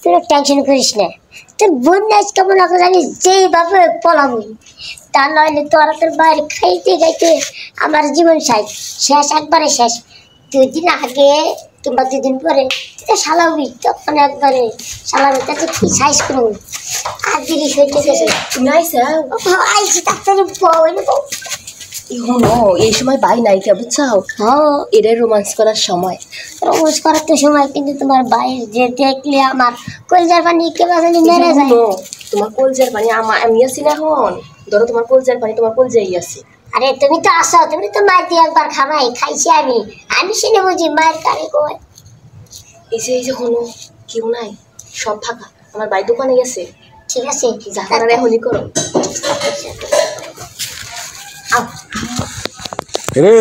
তুই টেনশন করিস না, তোর বোন আজকে মনে করে জানিস যেইভাবে পলাবই, তা নইলে তোরা তোর বাইরে খাইতে খাইতে আমার জীবন শেষ একবারে শেষ। 2 দিন আগে কিংবা 2 দিন পরে তুই শালাবি, তখন একবারে শালাবি তাতে কি সাইজ করবো। আর দিদি সহ্য গেছে তুমি আইসি ডাক্তারের বউ হনো এই সময় বাই নাই কে বুঝছাও? এটাই রোমান্স করার সময়। রোমান্স করার তো সময়, কিন্তু তোমার বাইরে যে দেখলে আমার কলজার পানি কে বাজানি মেরে যায়। তোমার কলজার পানি আমি আছি না এখন, ধরো তোমার কলজার পানি তোমার কলজাই আছে। আরে তুমি তো আসো, তুমি তো মায়ের দিয়ে একবার খাইছি আমি শুনে বুঝি মায়ের কানে কয়। এই যে হনো কেউ নাই, সব ফাঁকা, আমার ভাই দোকানে গেছে। ঠিক আছে যা করার এখনই করো। রে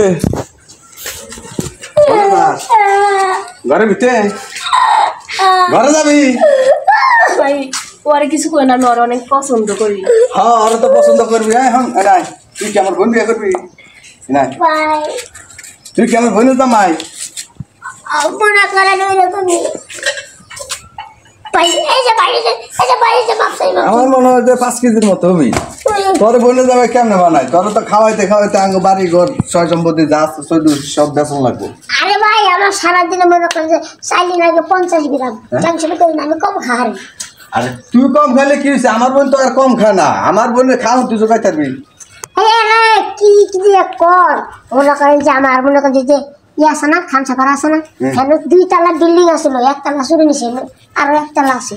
ঘরে ভিতরে ঘরে যাবি? ভাই ওরে কিছু কই না, আমি ওর অনেক পছন্দ করি। হ্যাঁ ওরা তো পছন্দ করবি। নাই তুই কি আমার বোন বিয়ে করবি? নাই তুই কি আমার বোনের জামাই? মনে করেন ওইরকমই। আমার মনে হয় যে 5 কেজির মতো হবি। তোর বোনের জামাই কেমনে বানাই? তোর তো খাওয়াইতে আঙ্গ বাড়ি ঘর সয় সম্পত্তি যা সব বেতন লাগবে। আরে ভাই আমার সারাদিনে মনে করেন যে চাইলে আগে 50 গ্রাম টেনশন করি না, আমি কম খাই। আরে তুই কম খাইলে কি হয়েছে? আমার বোন তো আর কম খায় না। আমার বোনের খাওয়া তুই জোগাই থাকবি। কি দিয়ে কর মনে করেন যে আমার মনে করেন যে আছে না খামসাপার আছে না, এখানে 2 তলা বিল্ডিং আছিল, 1 তলা শুরু নিছে আর 1 তলা আছে।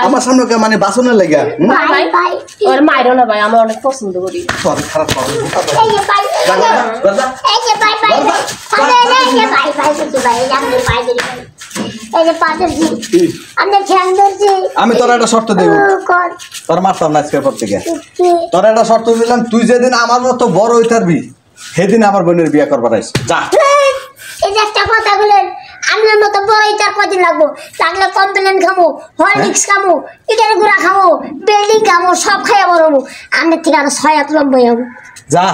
আমার সামনে মানে বাসনের লেগে ওর মাইরো না ভাই, আমি অনেক পছন্দ করি। আমি তোর একটা শর্ত দেব, তোর মারতাম না আজকের পর থেকে। তোর একটা শর্ত দিলাম, তুই যেদিন আমার মতো বড় হয়ে থাকবি সেদিন আমার বোনের বিয়ে করবার আইস। যা এই যে একটা কথা বলেন, আমার মতো বড় হইতে কদিন লাগবো? লাগলে কমপ্লেন খামো, হরলিক্স খামো, ইটার গুঁড়া খামো, বিল্ডিং খামো, সব খাইয়া বড় হবো। আমার থেকে আরো 6 হাত লম্বা হবো। যা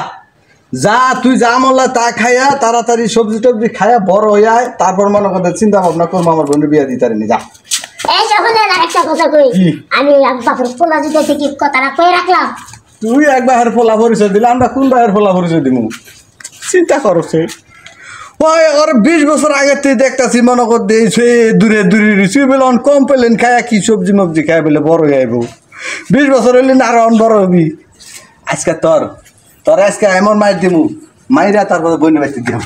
যা তুই যা মল্লা তা খাইয়া তাড়াতাড়ি সবজি টবজি খাইয়া বড় হয়ে আয়, তারপর মনে কথা চিন্তা ভাবনা করবো আমার বোনের বিয়ে দিতে পারিনি। যা এই যখন একটা কথা কই, আমি বাপের পোলা দিতে থেকে কথাটা কয়ে রাখলাম। তুই এক বাহের ফোলা পরিচয় দিলে আমরা কোন বাহের ফোলা পরিচয় দিব? চিন্তা করছে ওই ওর 20 বছর আগে তুই দেখতেছি মনে কর দিয়েছে দূরে রয়েছে বলে অন কমপ্লেন খায়া কি সবজি মবজি খায় বলে বড় হয়ে আইব। 20 বছর হইলে না আরো অন বড় হবি। আজকে তোর আজকে এমন মাইর দিমু, মাইরা তারপরে বইনে বাইতে দিলাম।